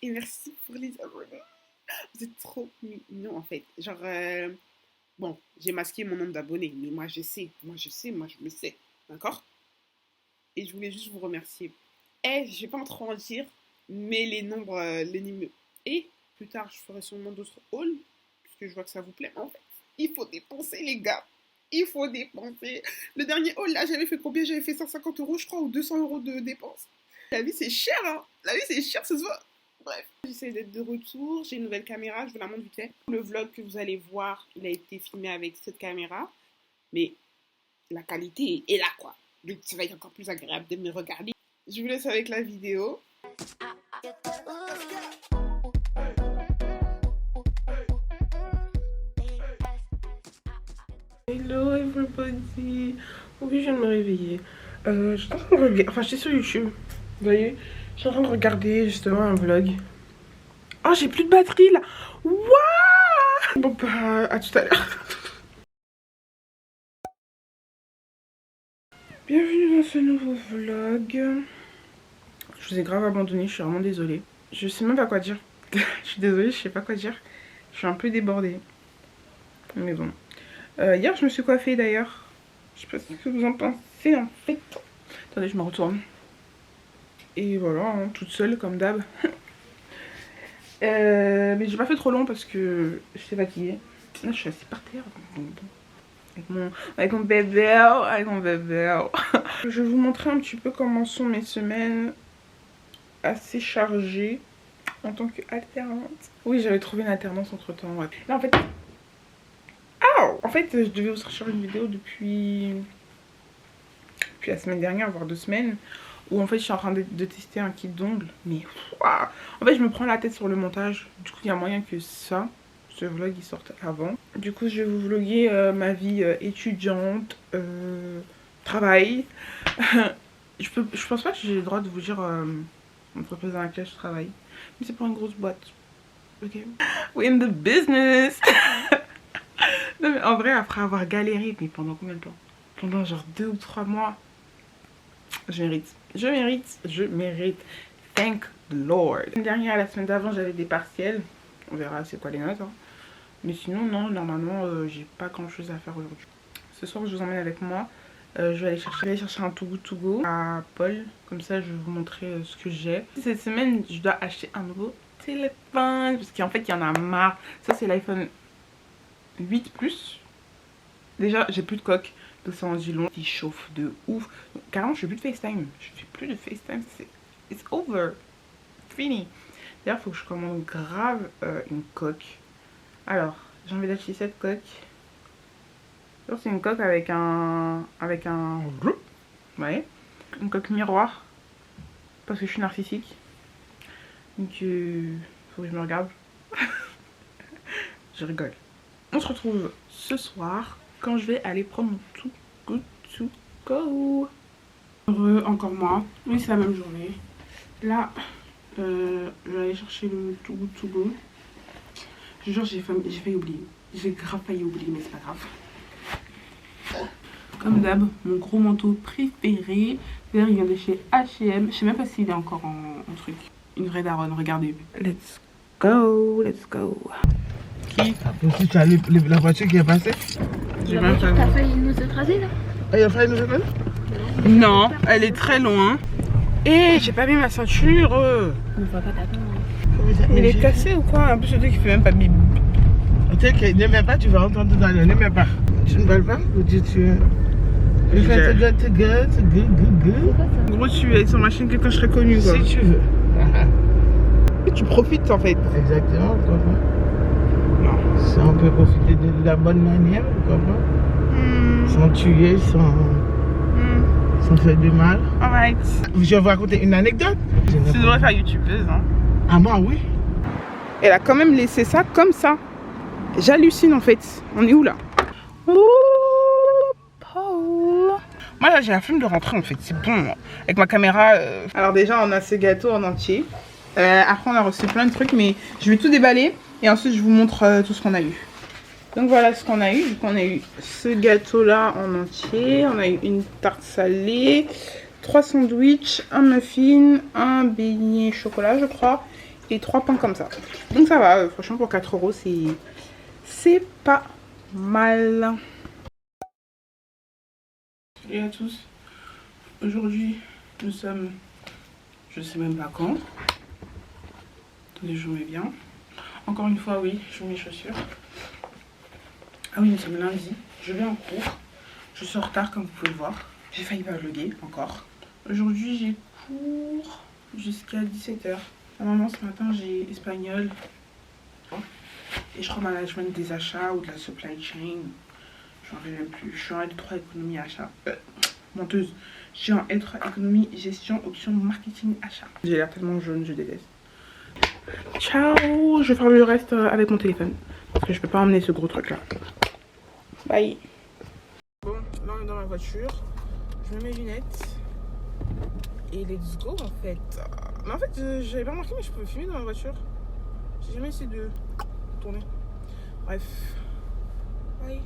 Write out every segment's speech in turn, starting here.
et merci pour les abonnés. Vous êtes trop mignons en fait. Genre, bon, j'ai masqué mon nombre d'abonnés, mais moi je sais, moi je le sais, d'accord? Et je voulais juste vous remercier. Et je vais pas trop en dire, mais les nombres, et plus tard je ferai sûrement d'autres hauls, puisque je vois que ça vous plaît. En fait, il faut dépenser les gars. Il faut dépenser. Le dernier haul là, j'avais fait combien? J'avais fait 150 euros, je crois, ou 200 euros de dépenses. La vie c'est cher, hein. La vie c'est cher, ça se voit. Bref, j'essaie d'être de retour. J'ai une nouvelle caméra, je vous la montre vite fait. Le vlog que vous allez voir, il a été filmé avec cette caméra, mais la qualité est là quoi. Donc ça va être encore plus agréable de me regarder. Je vous laisse avec la vidéo. Hello everybody. Oui, je viens de me réveiller. Je suis en train de regarder. Enfin, j'étais sur YouTube. Vous voyez, je suis en train de regarder justement un vlog. Oh, j'ai plus de batterie là. Waouh. Bon, bah, à tout à l'heure. Bienvenue dans ce nouveau vlog. Je vous ai grave abandonné, je suis vraiment désolée. Je sais même pas quoi dire. Je suis désolée, je sais pas quoi dire. Je suis un peu débordée. Mais bon. Hier, je me suis coiffée d'ailleurs. Je sais pas ce que vous en pensez en fait. Attendez, je me retourne. Et voilà, hein, toute seule comme d'hab. Mais j'ai pas fait trop long parce que j'étais fatiguée. Là, je suis assise par terre. Avec mon bébé. Avec mon bébé. Je vais vous montrer un petit peu comment sont mes semaines assez chargées en tant qu'alternante. Oui, j'avais trouvé une alternance entre temps. Ouais. Là, en fait. En fait, je devais vous sortir une vidéo depuis la semaine dernière, voire 2 semaines, où en fait je suis en train de tester un kit d'ongles. Mais waouh, en fait je me prends la tête sur le montage. Du coup il y a moyen que ce vlog il sorte avant. Du coup je vais vous vlogger ma vie étudiante, travail. Je pense pas que j'ai le droit de vous dire l'entreprise dans laquelle je travaille. Mais c'est pour une grosse boîte. Ok. We in the business. Non mais en vrai, après avoir galéré, mais pendant combien de temps? Pendant genre 2 ou 3 mois. Je mérite. Thank the Lord. La semaine dernière, la semaine d'avant, j'avais des partiels. On verra c'est quoi les notes. Hein. Mais sinon, non, normalement, j'ai pas grand chose à faire aujourd'hui. Ce soir, je vous emmène avec moi. Je vais aller chercher un Too Good To Go à Paul. Comme ça, je vais vous montrer ce que j'ai. Cette semaine, je dois acheter un nouveau téléphone. Parce qu'en fait, il y en a marre. Ça, c'est l'iPhone 8 Plus. Déjà, j'ai plus de coque. Donc ça en dit long. Il chauffe de ouf. Carrément, je fais plus de FaceTime. Je fais plus de FaceTime. It's over. Fini. D'ailleurs, il faut que je commande grave une coque. Alors, j'ai envie d'acheter cette coque. C'est une coque avec un... Ouais. Une coque miroir. Parce que je suis narcissique. Donc, faut que je me regarde. Je rigole. On se retrouve ce soir quand je vais aller prendre mon Too Good To Go. Heureux, encore moi. Oui, c'est la même journée. Là, je vais aller chercher le Too Good To Go. Je jure, j'ai failli oublier. J'ai grave failli oublier, mais c'est pas grave. Comme d'hab, mon gros manteau préféré. D'ailleurs, il vient de chez H&M. Je sais même pas s'il est encore en truc. Une vraie daronne, regardez. Let's go, let's go. Qui tu as la voiture qui est passée? J'ai pas fait. T'as failli nous écraser là? Il a failli nous écraser? Non, elle est très loin. Et j'ai pas mis ma ceinture. On va pas t'attendre. Il est cassé ou quoi? En plus, je dis qu'il fait même pas bip. Tu sais qu'il n'aimait pas, tu vas entendre dans le n'aimait pas. Tu ne parles pas ou tu je fais te good. En gros, tu es sur ma chaîne que quand je serai connue quoi. Si tu veux. Et tu profites en fait. Exactement, tu comprends? Si on peut profiter de la bonne manière, tu comprends? Sans tuer, sans faire du mal. Alright. Je vais vous raconter une anecdote. Tu devrais faire youtubeuse hein. Ah moi oui. Elle a quand même laissé ça comme ça. J'hallucine en fait. On est où là? Ouh, Paul. Moi là j'ai la flemme de rentrer en fait. C'est bon. Avec ma caméra. Alors déjà on a ce gâteau en entier. Après on a reçu plein de trucs mais je vais tout déballer. Et ensuite je vous montre tout ce qu'on a eu. Donc voilà ce qu'on a eu. Donc on a eu ce gâteau là en entier. On a eu une tarte salée, 3 sandwichs, un muffin, un beignet chocolat je crois. et 3 pains comme ça. Donc ça va, franchement pour 4 euros c'est pas mal. Salut à tous. Aujourd'hui nous sommes, je sais même pas quand. Attendez, je vous mets bien. Encore une fois, oui, je mets mes chaussures. Ah oui, nous sommes lundi. Je vais en cours. Je suis en retard comme vous pouvez le voir. J'ai failli pas vlogger encore. Aujourd'hui, j'ai cours jusqu'à 17 h. Normalement, ce matin, j'ai espagnol. Et je crois management des achats ou de la supply chain. J'en reviens même plus. Je suis en L3 économie achat. Menteuse. Je suis en L3 économie, gestion, option, marketing, achat. J'ai l'air tellement jaune, je déteste. Ciao. Je vais faire le reste avec mon téléphone. Parce que je peux pas emmener ce gros truc là. Bye. Bon, là on est dans ma voiture. Je mets mes lunettes. Et let's go en fait. Mais en fait, j'avais pas remarqué, mais je peux filmer dans ma voiture. J'ai jamais essayé de tourner. Bref. Bye.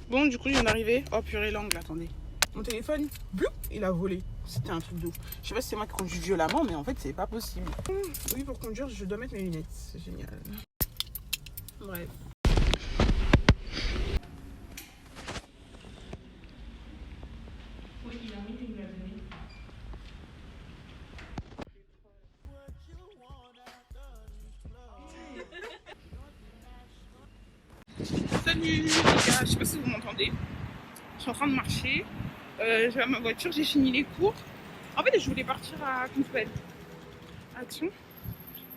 Bon, du coup, je viens d'arriver. Oh purée, l'angle, attendez. Mon téléphone, bloup, il a volé. C'était un truc de ouf. Je sais pas si c'est moi qui conduis violemment, mais en fait, c'est pas possible. Oui, pour conduire, je dois mettre mes lunettes. C'est génial. Bref. Oui, il a mis une donné. Salut les gars, je sais pas si vous m'entendez. Je suis en train de marcher. J'ai ma voiture, j'ai fini les cours. En fait, je voulais partir à Action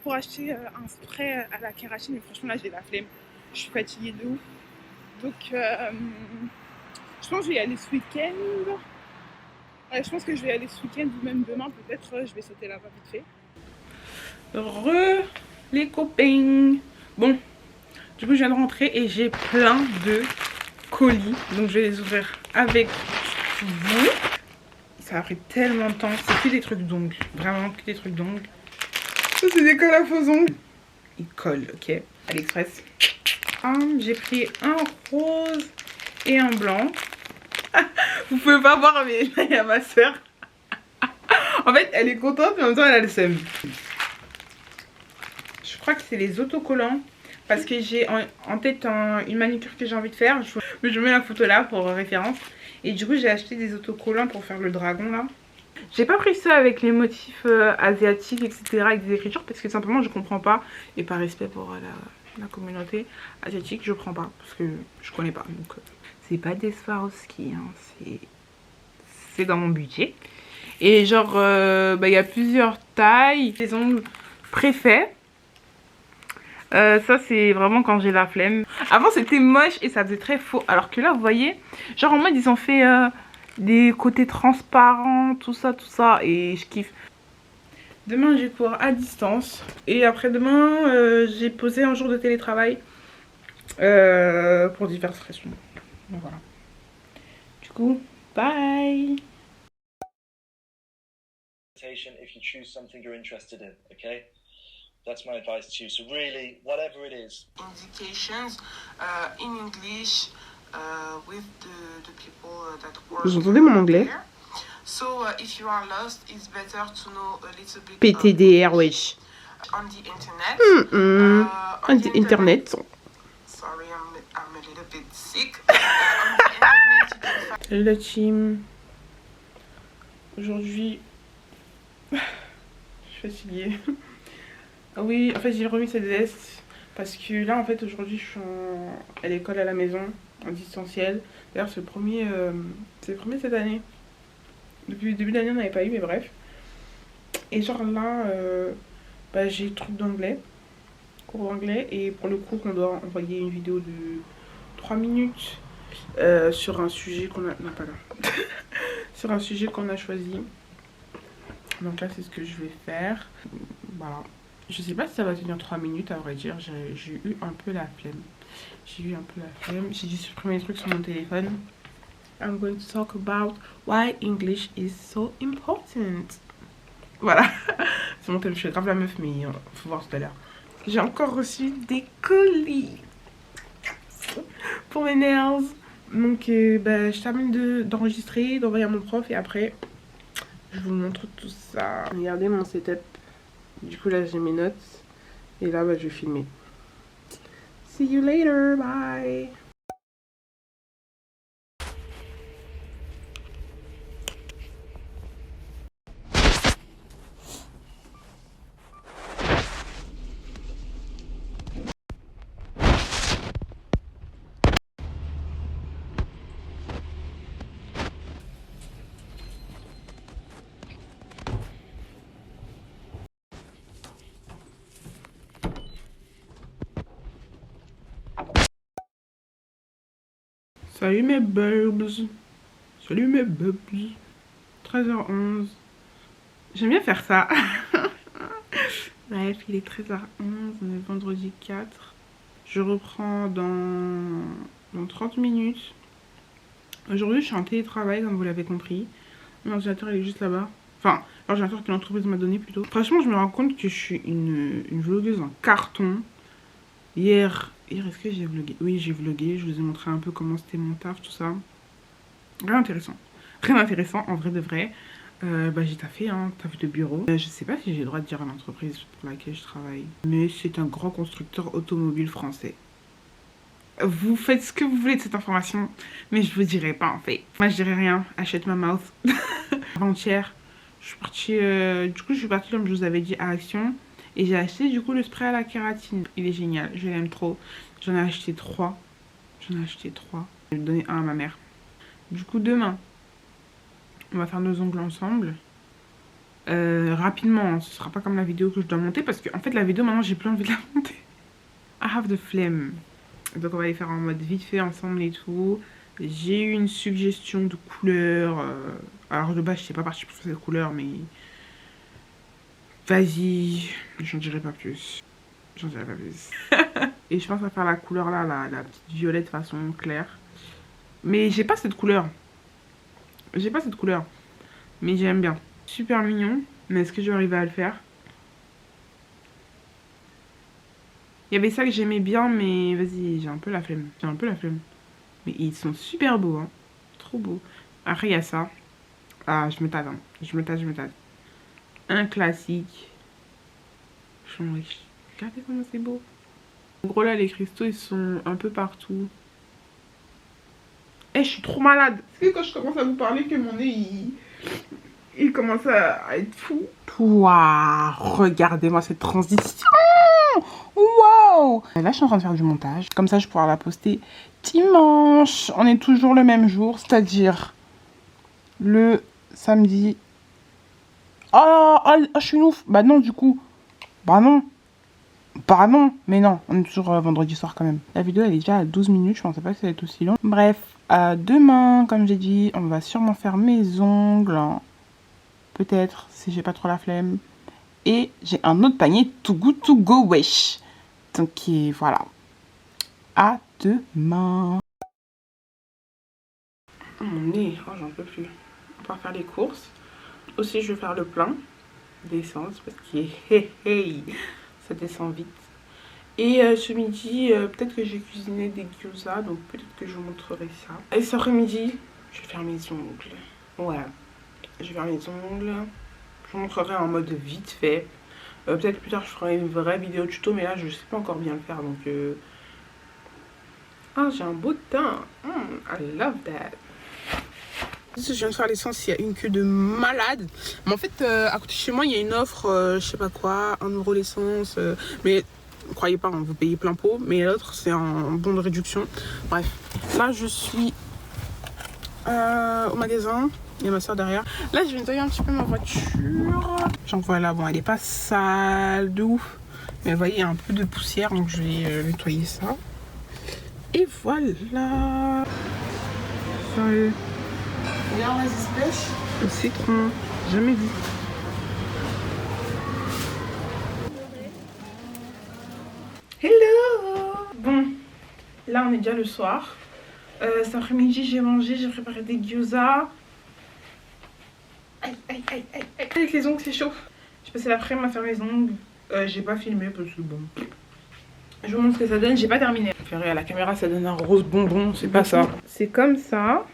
pour acheter un spray à la kératine, mais franchement là j'ai la flemme. Je suis fatiguée de ouf. Donc je pense que je vais y aller ce week-end. Je pense que je vais y aller ce week-end ou même demain peut-être. Je vais sauter là-bas vite fait. Les copains. Bon, du coup je viens de rentrer et j'ai plein de colis. Donc je vais les ouvrir avec vous. Ça a pris tellement de temps. C'est que des trucs d'ongles. Vraiment que des trucs d'ongles. Ça c'est des cols à faux ongles. Ils collent, ok. AliExpress. J'ai pris un rose et un blanc. Vous pouvez pas voir, mais là il y a ma soeur. En fait elle est contente mais en même temps elle a le seum. Je crois que c'est les autocollants. Parce que j'ai en tête une manicure que j'ai envie de faire. Je mets la photo là pour référence. Et du coup j'ai acheté des autocollants pour faire le dragon là. J'ai pas pris ça avec les motifs asiatiques etc. avec des écritures. Parce que simplement je comprends pas. Et par respect pour la communauté asiatique je prends pas. Parce que je connais pas. Donc c'est pas des Swarovski hein, c'est dans mon budget. Et genre il y a plusieurs tailles. Les ongles préfaits. Ça c'est vraiment quand j'ai la flemme. Avant c'était moche et ça faisait très faux. Alors que là vous voyez, genre en mode ils ont fait des côtés transparents, tout ça et je kiffe. Demain j'ai cours à distance. Et après demain j'ai posé un jour de télétravail pour diverses raisons. Donc voilà. Du coup, bye. If you choose something you're interested in, okay? That's my advice to you. So really, whatever it is. Indications in English with the people that work. Vous entendez mon anglais? So if you are lost, it's better to know a little bit. PTDR, wesh. On the internet. On the internet. Sorry, I'm a little bit sick. On the internet, you can find. Salut la team. Aujourd'hui, je suis fatiguée. Oui, en fait j'ai remis cette veste parce que là en fait aujourd'hui je suis à l'école à la maison en distanciel. D'ailleurs c'est le premier cette année. Depuis le début d'année on n'avait pas eu mais bref. Et genre là j'ai truc d'anglais, cours d'anglais et pour le cours on doit envoyer une vidéo de 3 minutes sur un sujet qu'on a... Non pas là. Sur un sujet qu'on a choisi. Donc là c'est ce que je vais faire. Voilà. Je sais pas si ça va tenir 3 minutes à vrai dire, j'ai eu un peu la flemme. J'ai dû supprimer les trucs sur mon téléphone. I'm going to talk about why English is so important. Voilà. C'est mon thème, je suis grave la meuf mais faut voir tout à l'heure. J'ai encore reçu des colis pour mes nails. Donc bah, je termine d'enregistrer, d'envoyer à mon prof et après je vous montre tout ça. Regardez mon setup. Du coup là j'ai mes notes et là bah, je vais filmer. See you later, bye. Salut mes babes. Salut mes babes. 13h11. J'aime bien faire ça. Bref, il est 13h11, on est vendredi 4. Je reprends dans 30 minutes. Aujourd'hui, je suis en télétravail, comme vous l'avez compris. Mon ordinateur, il est juste là-bas. Enfin, l'ordinateur que l'entreprise m'a donné plutôt. Franchement, je me rends compte que je suis une vlogueuse en carton. Hier, est-ce que j'ai vlogué? Oui, j'ai vlogué. Je vous ai montré un peu comment c'était mon taf, tout ça. Rien d'intéressant. Rien d'intéressant, en vrai de vrai. Bah, j'ai taffé, hein, taf de bureau. Je sais pas si j'ai le droit de dire à l'entreprise pour laquelle je travaille. Mais c'est un grand constructeur automobile français. Vous faites ce que vous voulez de cette information, mais je vous dirai pas en fait. Moi je dirai rien, achète ma mouth. Avant-hier, je suis partie, du coup je suis partie comme je vous avais dit à Action. Et j'ai acheté du coup le spray à la kératine. Il est génial, je l'aime trop. J'en ai acheté 3. Je vais donner un à ma mère. Du coup demain, on va faire nos ongles ensemble. Rapidement, hein, ce sera pas comme la vidéo que je dois monter. Parce que en fait la vidéo maintenant j'ai plus envie de la monter. I have the flemme. Donc on va les faire en mode vite fait ensemble et tout. J'ai eu une suggestion de couleur. Alors de base je sais pas partie pour cette couleur mais... Vas-y, j'en dirai pas plus. Et je pense à faire la couleur là, la petite violette façon claire. Mais j'ai pas cette couleur. Mais j'aime bien. Super mignon. Mais est-ce que je vais arriver à le faire? Il y avait ça que j'aimais bien, mais vas-y, j'ai un peu la flemme. Mais ils sont super beaux, hein. Trop beaux. Après, il y a ça. Ah, je me tâte, hein. Je me tâte. Un classique. Regardez comment c'est beau. En gros, là, les cristaux, ils sont un peu partout. Eh, je suis trop malade. Est-ce que quand je commence à vous parler que mon nez, il commence à être fou? Waouh, regardez-moi cette transition. Wow. Là, je suis en train de faire du montage. Comme ça, je pourrai la poster dimanche. On est toujours le même jour, c'est-à-dire le samedi. Oh, je suis une ouf. Bah non, du coup. Bah non. Mais non, on est toujours vendredi soir quand même. La vidéo, elle est déjà à 12 minutes. Je pensais pas que ça allait être aussi long. Bref, demain, comme j'ai dit, on va sûrement faire mes ongles. Peut-être, si j'ai pas trop la flemme. Et j'ai un autre panier Too Good To Go Wesh. Donc voilà. À demain. Mon nez, oh j'en peux plus. On va faire les courses. Aussi je vais faire le plein d'essence parce que ça descend vite. Et ce midi, peut-être que j'ai cuisiné des gyoza, donc peut-être que je vous montrerai ça. Et cet après-midi, je vais faire mes ongles. Ouais, je vais faire mes ongles. Je vous montrerai en mode vite fait. Peut-être plus tard je ferai une vraie vidéo tuto, mais là je sais pas encore bien le faire, donc... Ah, j'ai un beau teint. I love that. Je viens de faire l'essence, il y a une queue de malade. Mais en fait, à côté de chez moi, il y a une offre, je sais pas quoi, 1 € l'essence. Mais croyez pas, vous payez plein pot. Mais l'autre, c'est un bon de réduction. Bref, là, je suis au magasin. Il y a ma soeur derrière. Là, je vais nettoyer un petit peu ma voiture. J'en vois là, bon, elle est pas sale de ouf. Mais vous voyez, il y a un peu de poussière, donc je vais nettoyer ça. Et voilà. Salut. Regarde les espèces. Le citron, jamais vu. Hello. Bon, là on est déjà le soir. Cet après-midi j'ai mangé, j'ai préparé des gyoza. Aïe. Avec les ongles c'est chaud. J'ai passé l'après-midi à faire mes ongles. J'ai pas filmé parce que bon. Je vous montre ce que ça donne, j'ai pas terminé. Vous verrez, à la caméra ça donne un rose bonbon, c'est pas ça. C'est comme ça.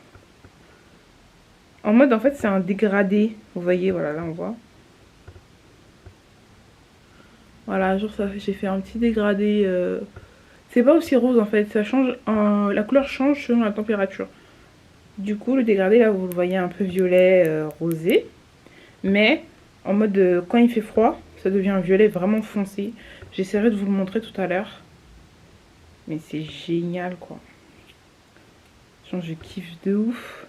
En mode en fait c'est un dégradé. Vous voyez, voilà, là on voit. Voilà, genre ça, j'ai fait un petit dégradé. C'est pas aussi rose en fait, ça change, la couleur change selon la température. Du coup le dégradé là vous le voyez un peu violet rosé. Mais en mode quand il fait froid, ça devient un violet vraiment foncé. J'essaierai de vous le montrer tout à l'heure. Mais c'est génial quoi. Genre je kiffe de ouf.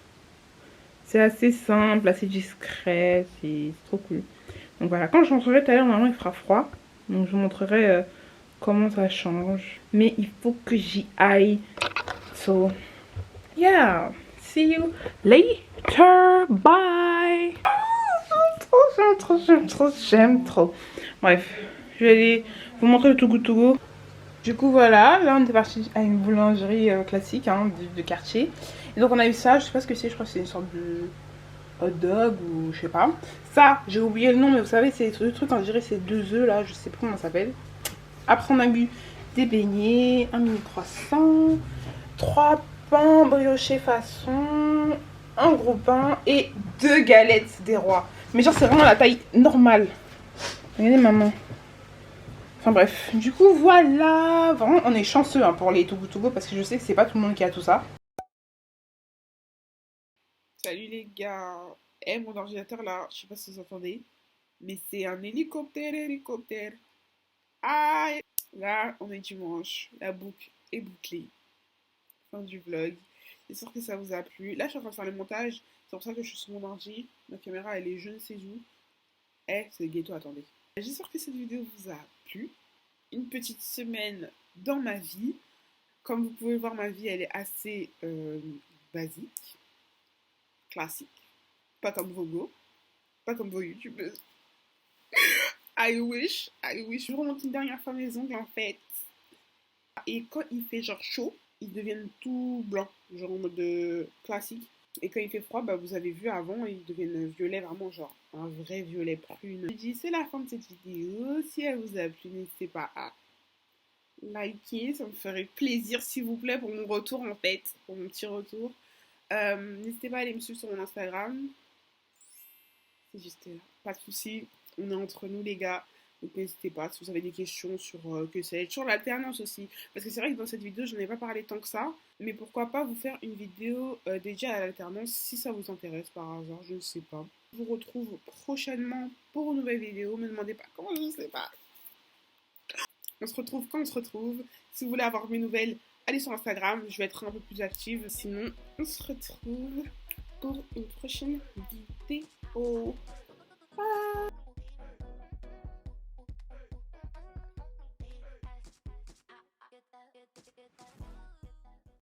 C'est assez simple, assez discret, c'est trop cool. Donc voilà, quand je rentrerai tout à l'heure, normalement il fera froid. Donc je vous montrerai comment ça change. Mais il faut que j'y aille. So, yeah, see you later, bye. J'aime trop. Bref, je vais aller vous montrer le Too Good To Go. Du coup voilà, là on est parti à une boulangerie classique hein, de quartier. Et donc on a eu ça, je sais pas ce que c'est, je crois que c'est une sorte de hot dog ou je sais pas. Ça, j'ai oublié le nom mais vous savez c'est le truc, on dirait c'est 2 œufs là, je sais pas comment ça s'appelle. Après on a eu des beignets, un mini croissant, 3 pains briochés façon, un gros pain et 2 galettes des rois. Mais genre c'est vraiment la taille normale. Regardez maman. Enfin bref, du coup voilà, vraiment on est chanceux hein, pour les Too Good To Go parce que je sais que c'est pas tout le monde qui a tout ça. Salut les gars. Eh, mon ordinateur là, je sais pas si vous entendez, mais c'est un hélicoptère. Ah, là, on est dimanche. La boucle est bouclée. Fin du vlog. J'espère que ça vous a plu. Là, je suis en train de faire le montage. C'est pour ça que je suis sur mon ordi. Ma caméra, elle est je ne sais où. Eh, c'est le ghetto, attendez. J'espère que cette vidéo vous a plu. Une petite semaine dans ma vie. Comme vous pouvez voir, ma vie, elle est assez basique. Classique. Pas comme vos go. Pas comme vos youtubeurs. I wish. Je remonte une dernière fois mes ongles en fait. Et quand il fait genre chaud, ils deviennent tout blancs, genre en mode classique. Et quand il fait froid, bah vous avez vu avant, ils deviennent violets, vraiment genre un vrai violet prune. Je dis c'est la fin de cette vidéo. Si elle vous a plu, n'hésitez pas à liker, ça me ferait plaisir s'il vous plaît pour mon retour en fait, pour mon petit retour. N'hésitez pas à aller me suivre sur mon Instagram. C'est juste là, pas de soucis. On est entre nous les gars, donc n'hésitez pas si vous avez des questions sur que c'est sur l'alternance aussi, parce que c'est vrai que dans cette vidéo je n'ai pas parlé tant que ça, mais pourquoi pas vous faire une vidéo dédiée à l'alternance si ça vous intéresse par hasard, je ne sais pas. Je vous retrouve prochainement pour une nouvelle vidéo, me demandez pas comment, je ne sais pas. On se retrouve quand on se retrouve. Si vous voulez avoir mes nouvelles, allez sur Instagram, je vais être un peu plus active. Sinon, on se retrouve pour une prochaine vidéo.